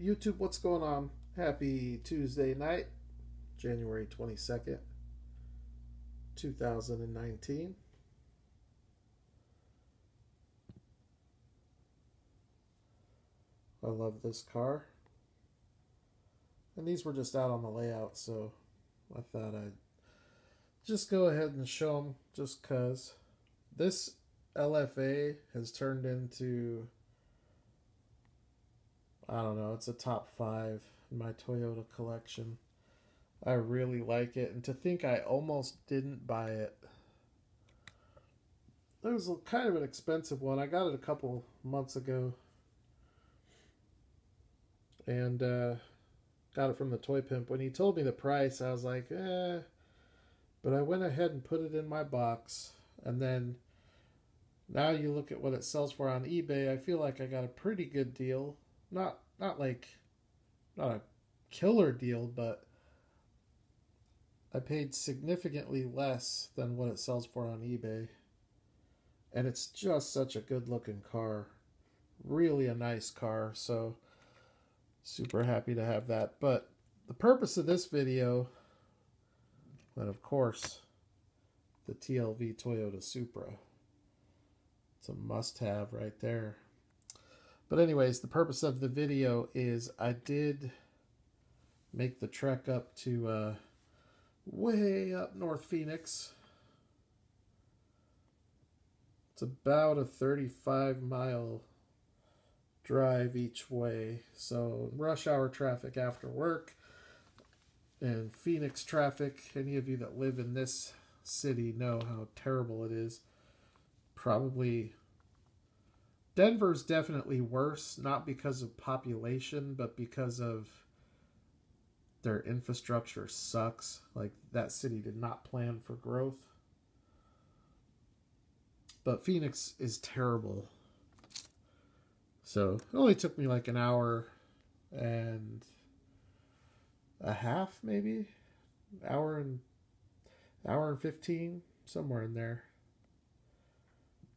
YouTube, what's going on? Happy Tuesday night, January 22nd, 2019. I love this car. And these were just out on the layout, so I thought I'd just go ahead and show them just because. This LFA has turned into, I don't know, it's a top 5 in my Toyota collection. I really like it, and to think I almost didn't buy it. It was kind of an expensive one. I got it a couple months ago, and got it from the Toy Pimp. When he told me the price, I was like, eh. But I went ahead and put it in my box, and then now you look at what it sells for on eBay. I feel like I got a pretty good deal. Not a killer deal, but I paid significantly less than what it sells for on eBay. And it's just such a good looking car. Really a nice car, so super happy to have that. But the purpose of this video, and of course, the TLV Toyota Supra. It's a must-have right there. But anyways, the purpose of the video is I did make the trek up to way up North Phoenix. It's about a 35-mile drive each way. So rush hour traffic after work and Phoenix traffic. Any of you that live in this city know how terrible it is. Probably Denver's definitely worse, not because of population, but because of their infrastructure sucks. Like, that city did not plan for growth. But Phoenix is terrible. So it only took me like an hour and a half, maybe. Hour and 15, somewhere in there,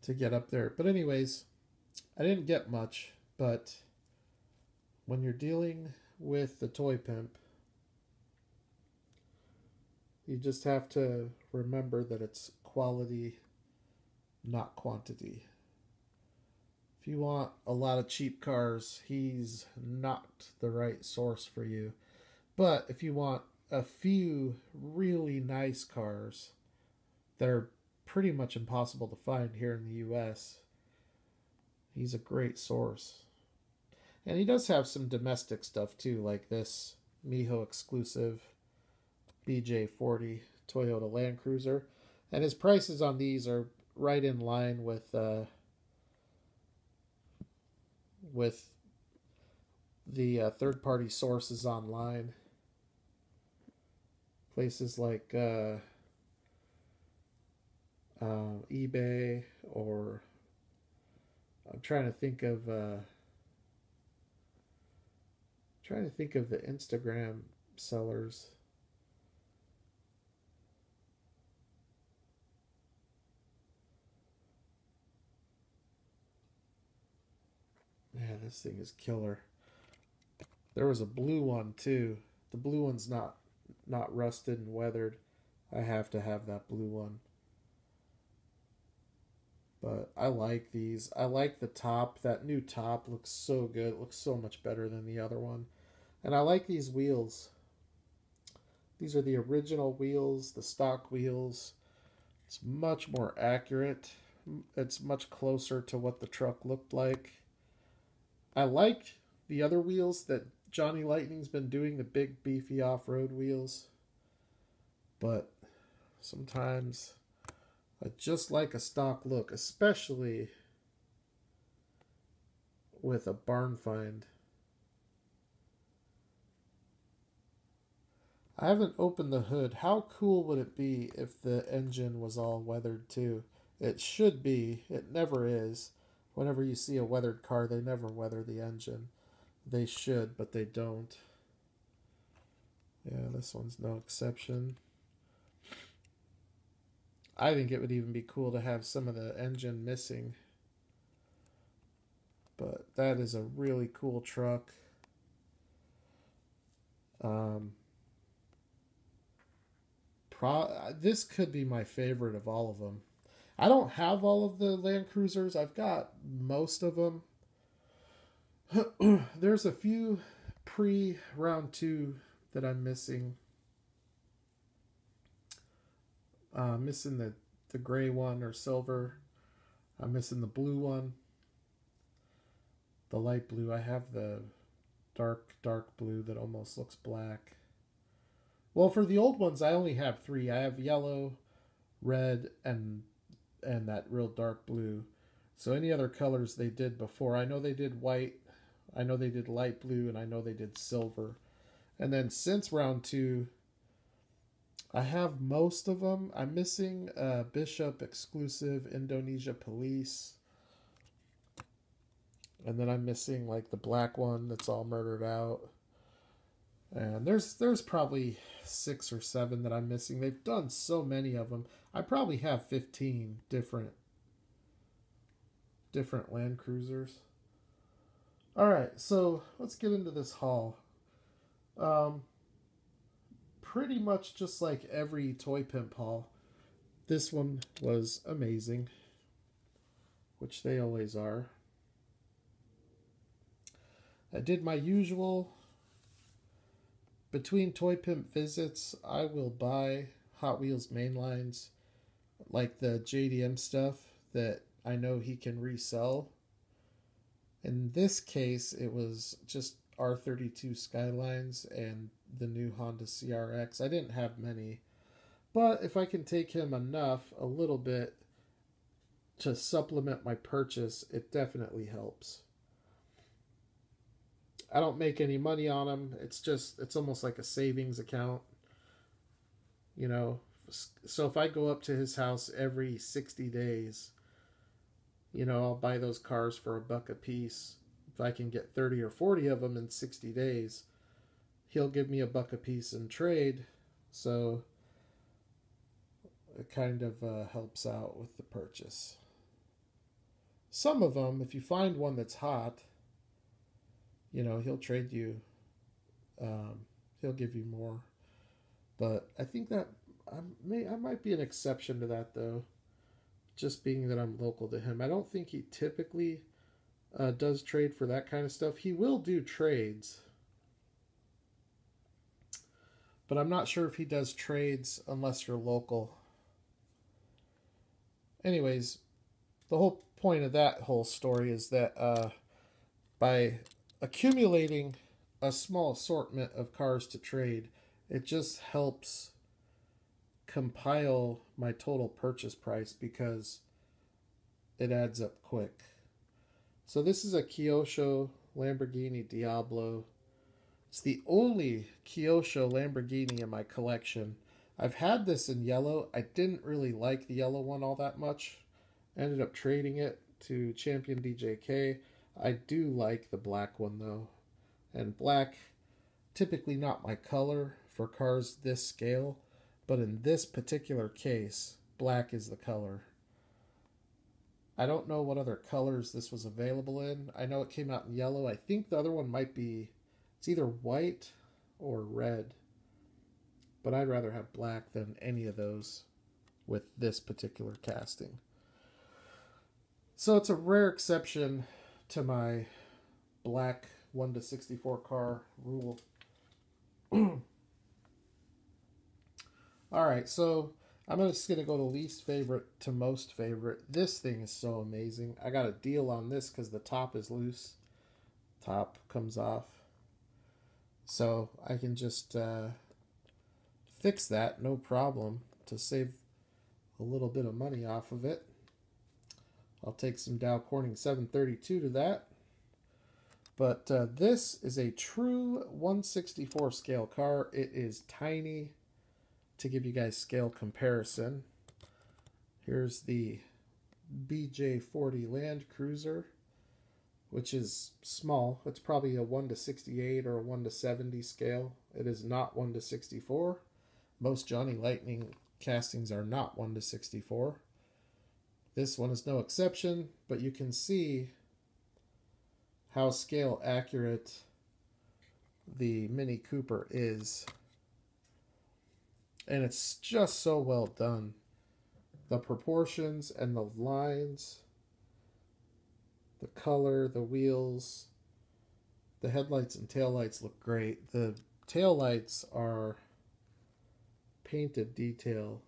to get up there. But anyways, I didn't get much, but when you're dealing with the Toy Pimp, you just have to remember that it's quality, not quantity. If you want a lot of cheap cars, he's not the right source for you. But if you want a few really nice cars that are pretty much impossible to find here in the US, he's a great source. And he does have some domestic stuff too, like this Miho exclusive BJ40 Toyota Land Cruiser. And his prices on these are right in line with the third-party sources online. Places like eBay, or I'm trying to think of the Instagram sellers. Man, this thing is killer. There was a blue one too. The blue one's not rusted and weathered. I have to have that blue one. But I like these. I like the top. That new top looks so good. It looks so much better than the other one. And I like these wheels. These are the original wheels, the stock wheels. It's much more accurate. It's much closer to what the truck looked like. I like the other wheels that Johnny Lightning's been doing, the big beefy off-road wheels. But sometimes I just like a stock look, especially with a barn find. I haven't opened the hood. How cool would it be if the engine was all weathered too? It should be. It never is. Whenever you see a weathered car, they never weather the engine. They should, but they don't. Yeah, this one's no exception. I think it would even be cool to have some of the engine missing. But that is a really cool truck. Um, this could be my favorite of all of them. I don't have all of the Land Cruisers. I've got most of them. There's a few pre-round 2 that I'm missing. Missing the gray one or silver. I'm missing the blue one. The light blue. I have the dark blue that almost looks black. Well, for the old ones, I only have 3. I have yellow, red, and that real dark blue. So any other colors they did before, I know they did white, I know they did light blue, and I know they did silver. And then since round 2, I have most of them. I'm missing Bishop exclusive Indonesia Police. And then I'm missing like the black one that's all murdered out. And there's probably 6 or 7 that I'm missing. They've done so many of them. I probably have 15 different Land Cruisers. All right, so let's get into this haul. Pretty much just like every Toy Pimp haul, this one was amazing, which they always are. I did my usual. Between Toy Pimp visits, I will buy Hot Wheels mainlines, like the JDM stuff that I know he can resell. In this case, it was just R32 Skylines and the new Honda CRX. I didn't have many, but if I can take him enough, a little bit, to supplement my purchase, it definitely helps. I don't make any money on them. It's almost like a savings account, you know. So if I go up to his house every 60 days, you know, I'll buy those cars for $1 a piece. If I can get 30 or 40 of them in 60 days, he'll give me $1 a piece in trade. So it kind of helps out with the purchase. Some of them, if you find one that's hot, you know, he'll trade you. He'll give you more. But I think that I might be an exception to that, though. Just being that I'm local to him. I don't think he typically does trade for that kind of stuff. He will do trades. But I'm not sure if he does trades unless you're local. Anyways, the whole point of that whole story is that by accumulating a small assortment of cars to trade, it just helps compile my total purchase price because it adds up quick. So this is a Kyosho Lamborghini Diablo. It's the only Kyosho Lamborghini in my collection. I've had this in yellow. I didn't really like the yellow one all that much. I ended up trading it to Champion DJK. I do like the black one though. And black, typically not my color for cars this scale, but in this particular case, black is the color. I don't know what other colors this was available in. I know it came out in yellow. I think the other one might be, it's either white or red. But I'd rather have black than any of those with this particular casting. So it's a rare exception to my black 1-64 car rule. Alright, so I'm just going to go to least favorite to most favorite. This thing is so amazing. I got a deal on this because the top is loose. Top comes off. So I can just fix that, no problem, to save a little bit of money off of it. I'll take some Dow Corning 732 to that. But this is a true 1/64 scale car. It is tiny. To give you guys scale comparison, here's the BJ40 Land Cruiser, which is small. It's probably a 1/68 or a 1/70 scale. It is not 1/64. Most Johnny Lightning castings are not 1/64. This one is no exception, but you can see how scale accurate the Mini Cooper is. And it's just so well done. The proportions and the lines, the color, the wheels, the headlights and taillights look great. The taillights are painted detail.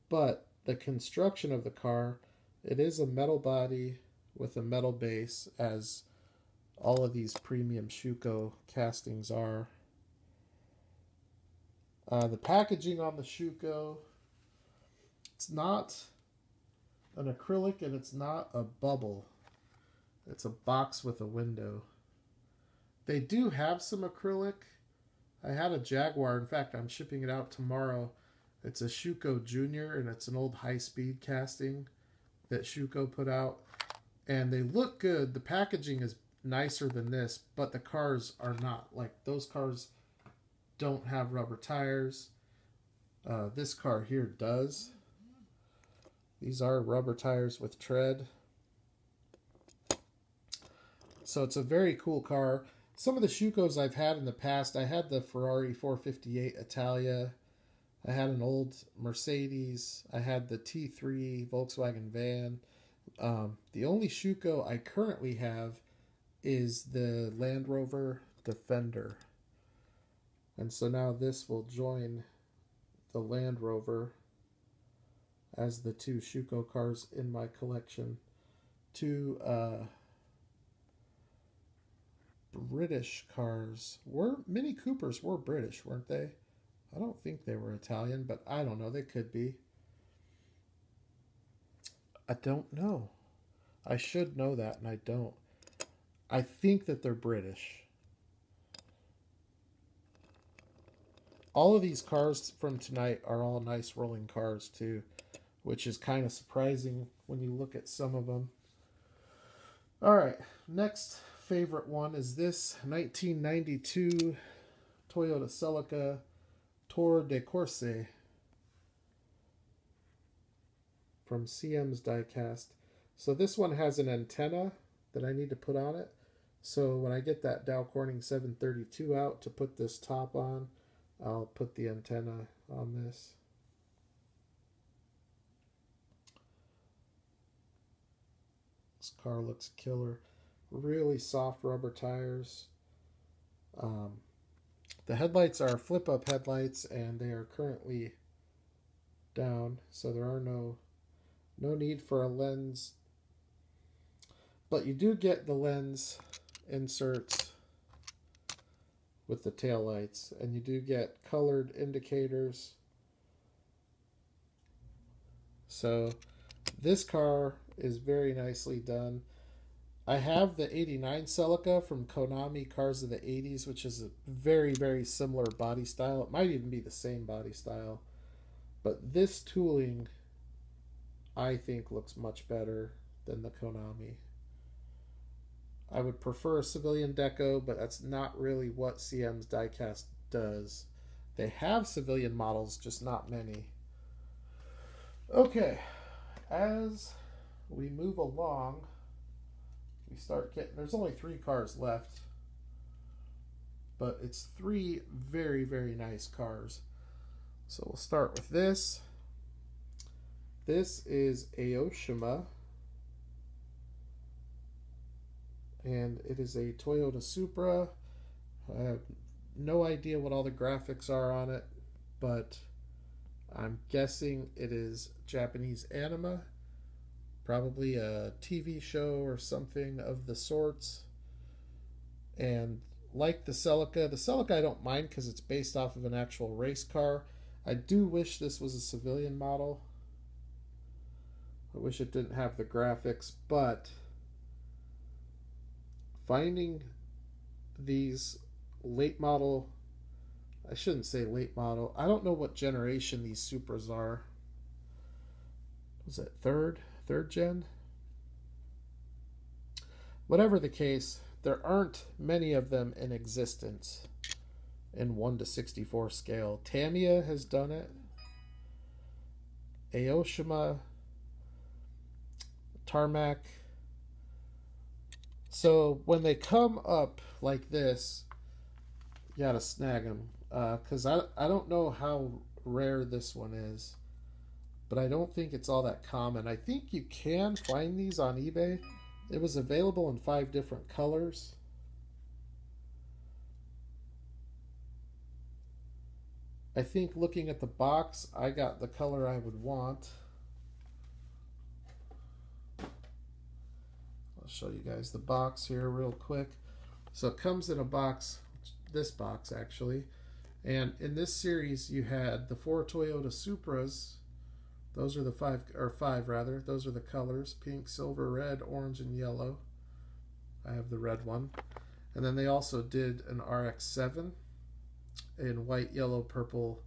But the construction of the car, it is a metal body with a metal base, as all of these premium Schuco castings are. The packaging on the Schuco, it's not an acrylic and it's not a bubble. It's a box with a window. They do have some acrylic. I had a Jaguar. In fact, I'm shipping it out tomorrow. It's a Schuco Junior, and it's an old high-speed casting that Schuco put out. And they look good. The packaging is nicer than this, but the cars are not. Like, those cars don't have rubber tires. This car here does. These are rubber tires with tread. So it's a very cool car. Some of the Schucos I've had in the past, I had the Ferrari 458 Italia. I had an old Mercedes. I had the T3 Volkswagen van. The only Schuco I currently have is the Land Rover Defender. And so now this will join the Land Rover as the two Schuco cars in my collection. Two British cars. Mini Coopers were British, weren't they? I don't think they were Italian, but I don't know. They could be. I don't know. I should know that, and I don't. I think that they're British. All of these cars from tonight are all nice rolling cars too, which is kind of surprising when you look at some of them. All right, next favorite one is this 1992 Toyota Celica Tour de Corse from CM's Diecast. So this one has an antenna that I need to put on it. So when I get that Dow Corning 732 out to put this top on, I'll put the antenna on this. This car looks killer. Really soft rubber tires. The headlights are flip-up headlights, and they are currently down, so there are no need for a lens. But you do get the lens inserts with the taillights, and you do get colored indicators. So this car is very nicely done. I have the 89 Celica from Konami Cars of the 80s, which is a very, very similar body style. It might even be the same body style. But this tooling, I think, looks much better than the Konami. I would prefer a civilian deco, but that's not really what CM's Diecast does. They have civilian models, just not many. Okay, as we move along, we start getting, there's only 3 cars left, but it's 3 very, very nice cars. So we'll start with this. This is Aoshima, and it is a Toyota Supra. I have no idea what all the graphics are on it, but I'm guessing it is Japanese anime. Probably a TV show or something of the sorts. And like the Celica I don't mind because it's based off of an actual race car. I do wish this was a civilian model. I wish it didn't have the graphics, but finding these late model, I shouldn't say late model, I don't know what generation these Supras are. Was it third gen? Whatever the case, there aren't many of them in existence in 1:64 scale. Tamiya has done it. Aoshima, Tarmac, So when they come up like this, you gotta snag them. Because I don't know how rare this one is, but I don't think it's all that common. I think you can find these on eBay. It was available in 5 different colors. I think looking at the box, I got the color I would want. I'll show you guys the box here real quick. So it comes in a box, this box actually. And in this series, you had the 4 Toyota Supras. Those are the 5 rather. Those are the colors: pink, silver, red, orange, and yellow. I have the red one. And then they also did an RX-7 in white, yellow, purple,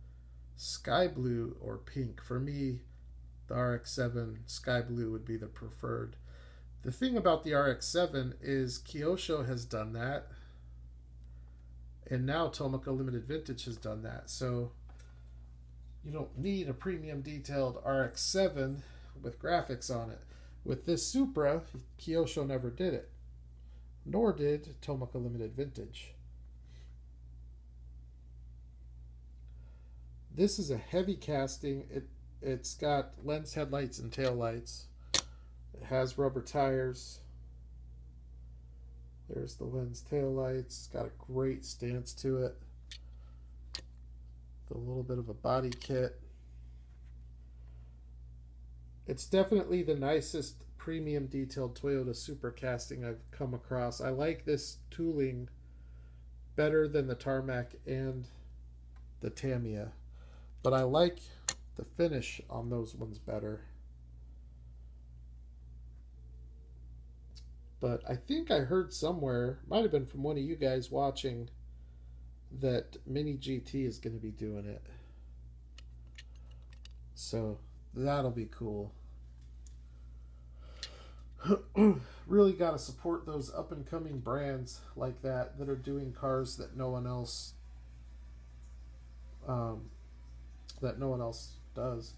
sky blue, or pink. For me, the RX-7 sky blue would be the preferred. The thing about the RX-7 is Kyosho has done that, and now Tomoka Limited Vintage has done that. So you don't need a premium detailed RX-7 with graphics on it. With this Supra, Kyosho never did it, nor did Tomoka Limited Vintage. This is a heavy casting. It's got lens headlights and taillights. It has rubber tires. There's the lens taillights. It's got a great stance to it. A little bit of a body kit. It's definitely the nicest premium detailed Toyota Supra casting I've come across. I like this tooling better than the Tarmac and the Tamiya, but I like the finish on those ones better. But I think I heard somewhere, might have been from one of you guys watching, that Mini GT is going to be doing it. So that'll be cool. Really got to support those up and coming brands like that are doing cars that no one else does.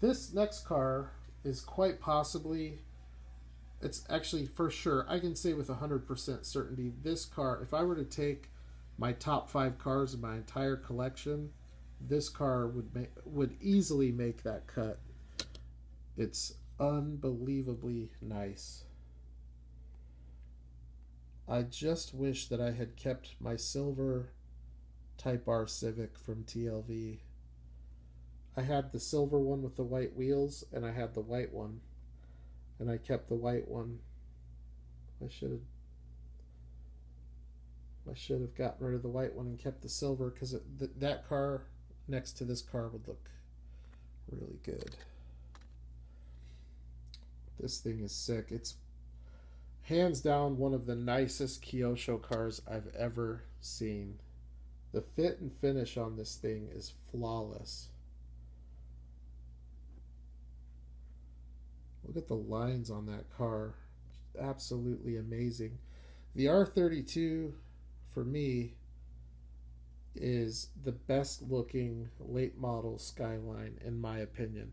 This next car is quite possibly, it's actually for sure, I can say with 100% certainty, this car, if I were to take my top 5 cars in my entire collection, this car would easily make that cut. It's unbelievably nice. I just wish that I had kept my silver Type R Civic from TLV. I had the silver one with the white wheels, and I had the white one, and I kept the white one. I should have gotten rid of the white one and kept the silver, because that car next to this car would look really good. This thing is sick. It's hands down one of the nicest Kyosho cars I've ever seen. The fit and finish on this thing is flawless. Look at the lines on that car. Absolutely amazing. The R32, for me, is the best looking late model Skyline in my opinion.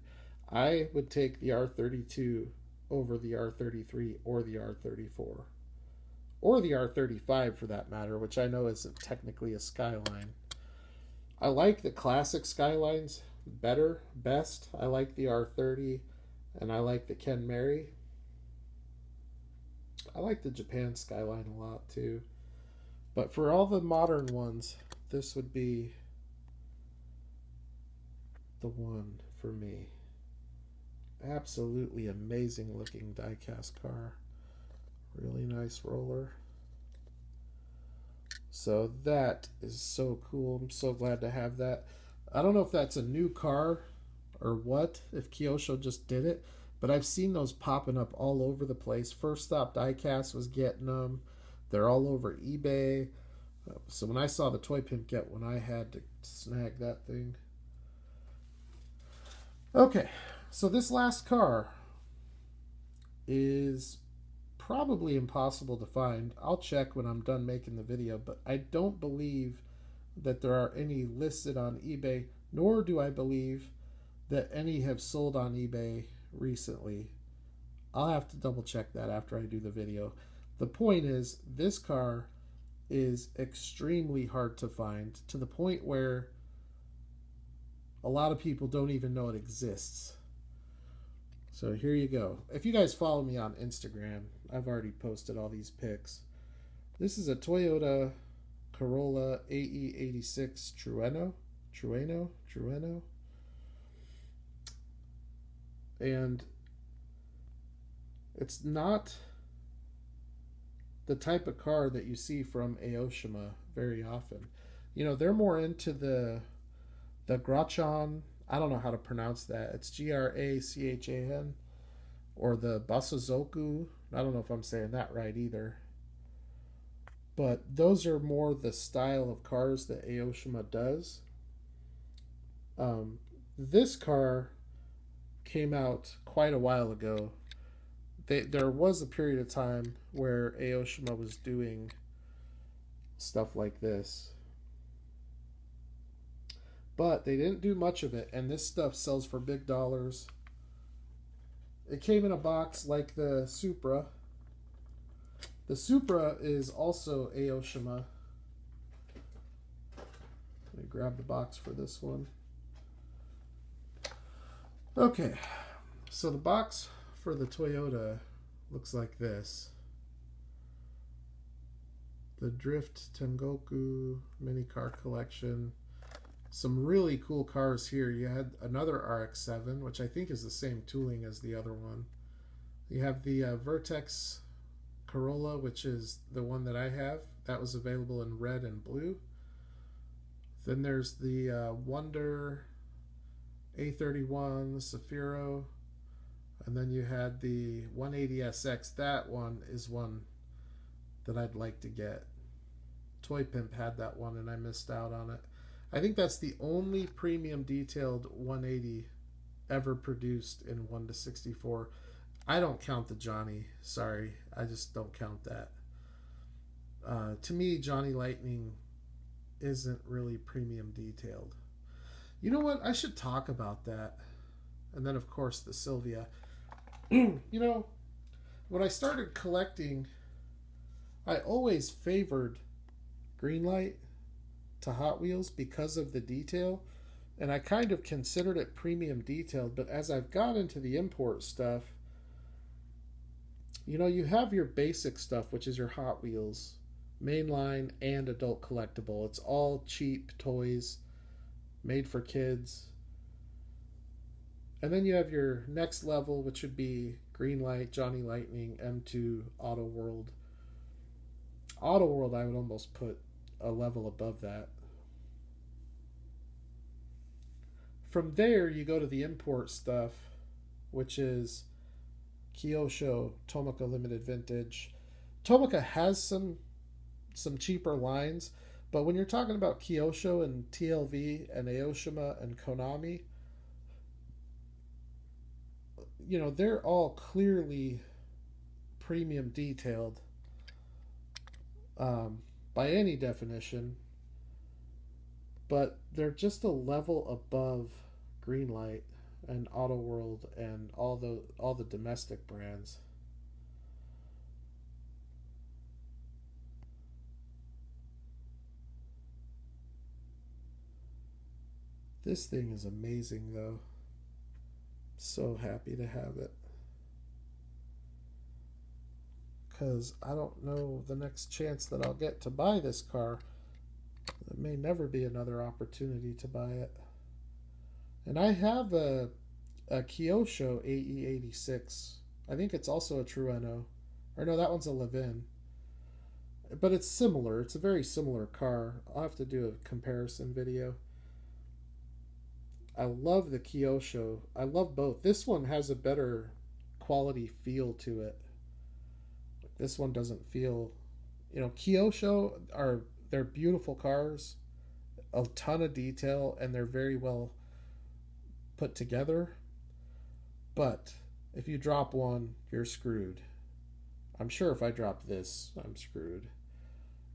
I would take the R32 over the R33 or the R34. Or the R35 for that matter, which I know isn't technically a Skyline. I like the classic Skylines best. I like the R30, and I like the Ken Mary. I like the Japan Skyline a lot too. But for all the modern ones, this would be the one for me. Absolutely amazing looking die-cast car. Really nice roller. So that is so cool. I'm so glad to have that. I don't know if that's a new car or what, if Kyosho just did it, but I've seen those popping up all over the place. First Stop Diecast was getting them. They're all over eBay. So when I saw the Toy Pimp get one, I had to snag that thing. Okay, so this last car is probably impossible to find. I'll check when I'm done making the video, but I don't believe that there are any listed on eBay, nor do I believe that any have sold on eBay recently. I'll have to double check that after I do the video. The point is, this car is extremely hard to find, to the point where a lot of people don't even know it exists. So here you go. If you guys follow me on Instagram, I've already posted all these pics. This is a Toyota Corolla AE86 Trueno. And it's not the type of car that you see from Aoshima very often. You know, they're more into the Grachan. I don't know how to pronounce that. It's Grachan. Or the Basazoku. I don't know if I'm saying that right either. But those are more the style of cars that Aoshima does. This car came out quite a while ago. There was a period of time where Aoshima was doing stuff like this. But they didn't do much of it, and this stuff sells for big dollars. It came in a box like the Supra. The Supra is also Aoshima. Let me grab the box for this one. Okay, so the box for the Toyota looks like this. The Drift Tengoku mini car collection. Some really cool cars here. You had another RX-7, which I think is the same tooling as the other one. You have the Vertex Corolla, which is the one that I have. That was available in red and blue. Then there's the Wonder A31 Safiro. And then you had the 180SX. That one is one that I'd like to get. Toy Pimp had that one and I missed out on it. I think that's the only premium detailed 180 ever produced in 1/64. I don't count the Johnny. Sorry, I just don't count that. To me, Johnny Lightning isn't really premium detailed. You know what? I should talk about that. And then, of course, the Sylvia. You know, when I started collecting, I always favored Greenlight to Hot Wheels because of the detail, and I kind of considered it premium detailed. But as I've got into the import stuff, you know, you have your basic stuff, which is your Hot Wheels, mainline and adult collectible. It's all cheap toys made for kids. And then you have your next level, which would be Greenlight, Johnny Lightning, M2, Auto World. Auto World I would almost put a level above that. From there, you go to the import stuff, which is Kyosho, Tomica Limited Vintage. Tomica has some cheaper lines, but when you're talking about Kyosho and TLV and Aoshima and Konami, you know, they're all clearly premium detailed. By any definition, but they're just a level above Greenlight and Auto World and all the domestic brands. This thing is amazing, though. So happy to have it. Because I don't know the next chance that I'll get to buy this car. There may never be another opportunity to buy it. And I have a Kyosho AE86. I think it's also a Trueno. Or no, that one's a Levin. But it's similar. It's a very similar car. I'll have to do a comparison video. I love the Kyosho. I love both. This one has a better quality feel to it. This one doesn't feel, you know, Kyosho they're beautiful cars, a ton of detail, and they're very well put together. But if you drop one, you're screwed. I'm sure if I drop this, I'm screwed.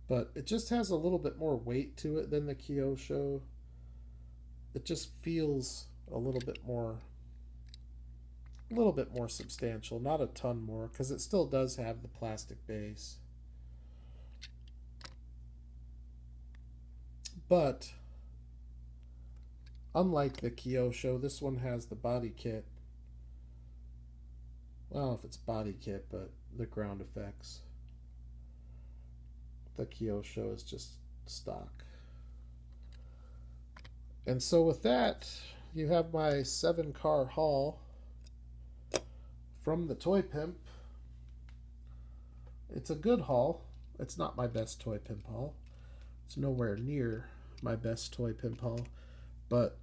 But it just has a little bit more weight to it than the Kyosho. It just feels a little bit more a little bit more substantial, not a ton more, because it still does have the plastic base. But unlike the Kyosho, this one has the body kit. Well, I don't know if it's body kit, but the ground effects. The Kyosho is just stock. And so with that, you have my 7-car haul from the Toy Pimp. It's a good haul. It's not my best Toy Pimp haul. It's nowhere near my best Toy Pimp haul, but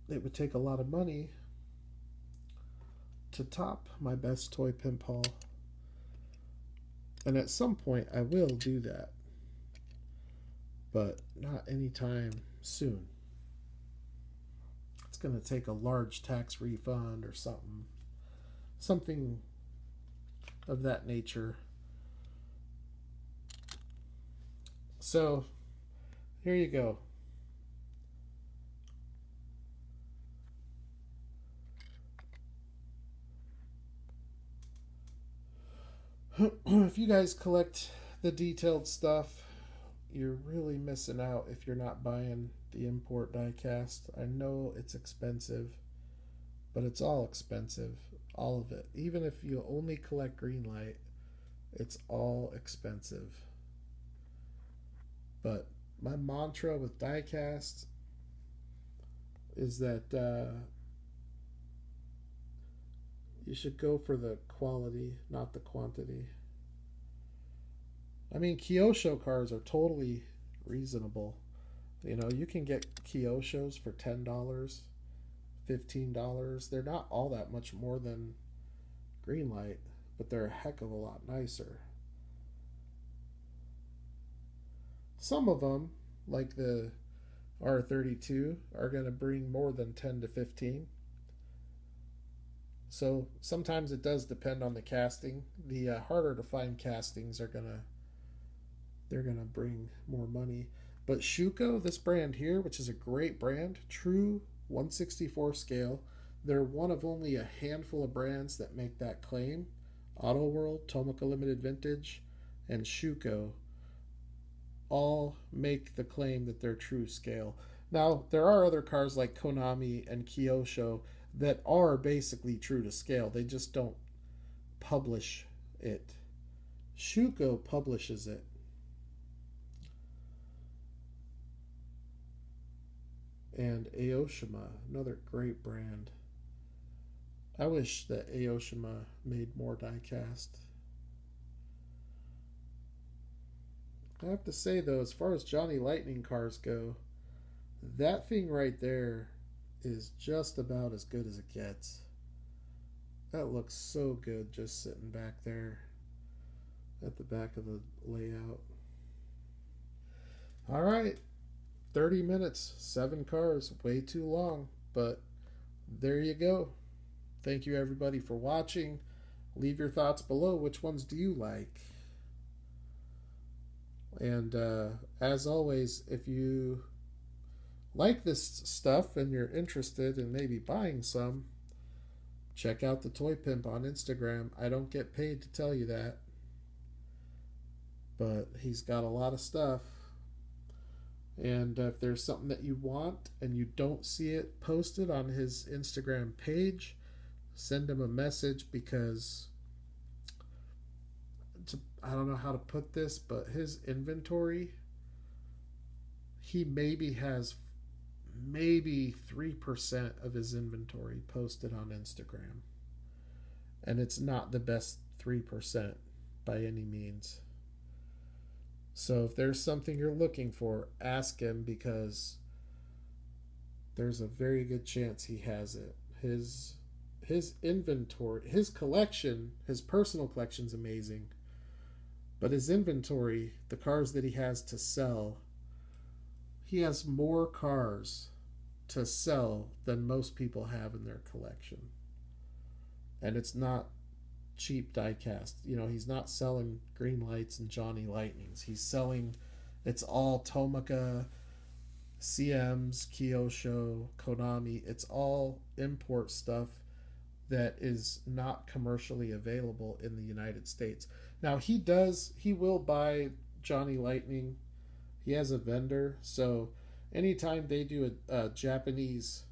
it would take a lot of money to top my best Toy Pimp haul. And at some point I will do that, but not anytime soon. It's going to take a large tax refund or something of that nature. So here you go. If you guys collect the detailed stuff, you're really missing out if you're not buying the import diecast. I know it's expensive, but it's all expensive. All of it. Even if you only collect Greenlight, it's all expensive. But my mantra with diecast is that you should go for the quality, not the quantity. I mean, Kyosho cars are totally reasonable. You know, you can get Kyoshos for $10, $15. They're not all that much more than Greenlight, but they're a heck of a lot nicer. Some of them, like the R32, are going to bring more than 10 to 15. So sometimes it does depend on the casting. The harder to find castings are they're gonna bring more money. But Schuco, this brand here, which is a great brand, true 1/64 scale, they're one of only a handful of brands that make that claim. Auto World, Tomica Limited Vintage, and Schuco all make the claim that they're true scale. Now, there are other cars like Konami and Kyosho that are basically true to scale. They just don't publish it. Schuco publishes it. And Aoshima, another great brand. I wish that Aoshima made more diecast. I have to say though, as far as Johnny Lightning cars go, that thing right there is just about as good as it gets. That looks so good just sitting back there at the back of the layout. All right, 30 minutes, 7 cars, way too long, but there you go. Thank you everybody for watching. Leave your thoughts below. Which ones do you like? And as always, if you like this stuff and you're interested in maybe buying some, check out the Toy Pimp on Instagram. I don't get paid to tell you that, but he's got a lot of stuff. And if there's something that you want and you don't see it posted on his Instagram page, send him a message, because I don't know how to put this, but his inventory, he maybe has 3% of his inventory posted on Instagram. And it's not the best 3% by any means. So if there's something you're looking for, ask him, because there's a very good chance he has it. His inventory, his collection, his personal collection's amazing. But his inventory, the cars that he has to sell, he has more cars to sell than most people have in their collection. And it's not cheap diecast. You know, he's not selling Greenlights and Johnny Lightnings. He's selling, it's all Tomica, CMs, Kyosho, Konami. It's all import stuff that is not commercially available in the United States. Now he will buy Johnny Lightning. He has a vendor, so anytime they do a Japanese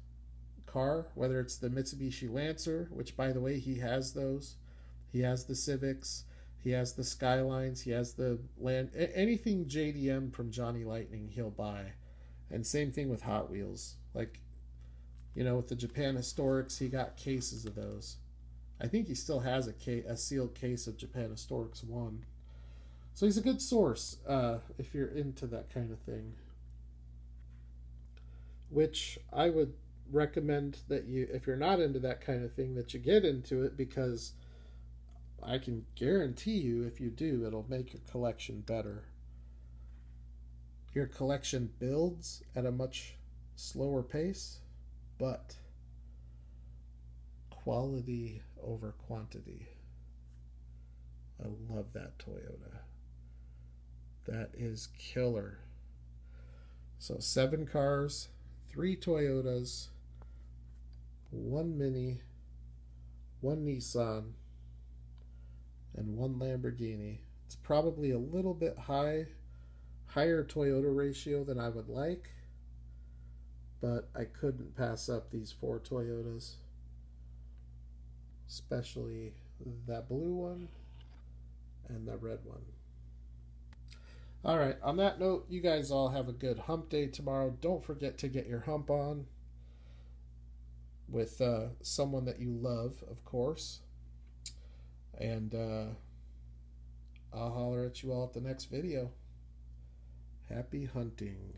car, whether it's the Mitsubishi Lancer, which by the way he has those, he has the Civics, he has the Skylines, he has the anything JDM from Johnny Lightning he'll buy. And same thing with Hot Wheels. Like, with the Japan Historics, he got cases of those. I think he still has a sealed case of Japan Historics 1. So he's a good source if you're into that kind of thing. Which I would recommend that you, if you're not into that kind of thing, that you get into it, because I can guarantee you if you do, it'll make your collection better. Your collection builds at a much slower pace, but quality over quantity. I love that Toyota. That is killer. So 7 cars, 3 Toyotas, 1 Mini, 1 Nissan, and 1 Lamborghini. It's probably a little bit higher Toyota ratio than I would like, but I couldn't pass up these 4 Toyotas, especially that blue one and the red one. All right, on that note, you guys all have a good hump day tomorrow. Don't forget to get your hump on with someone that you love, of course. And I'll holler at you all at the next video. Happy hunting.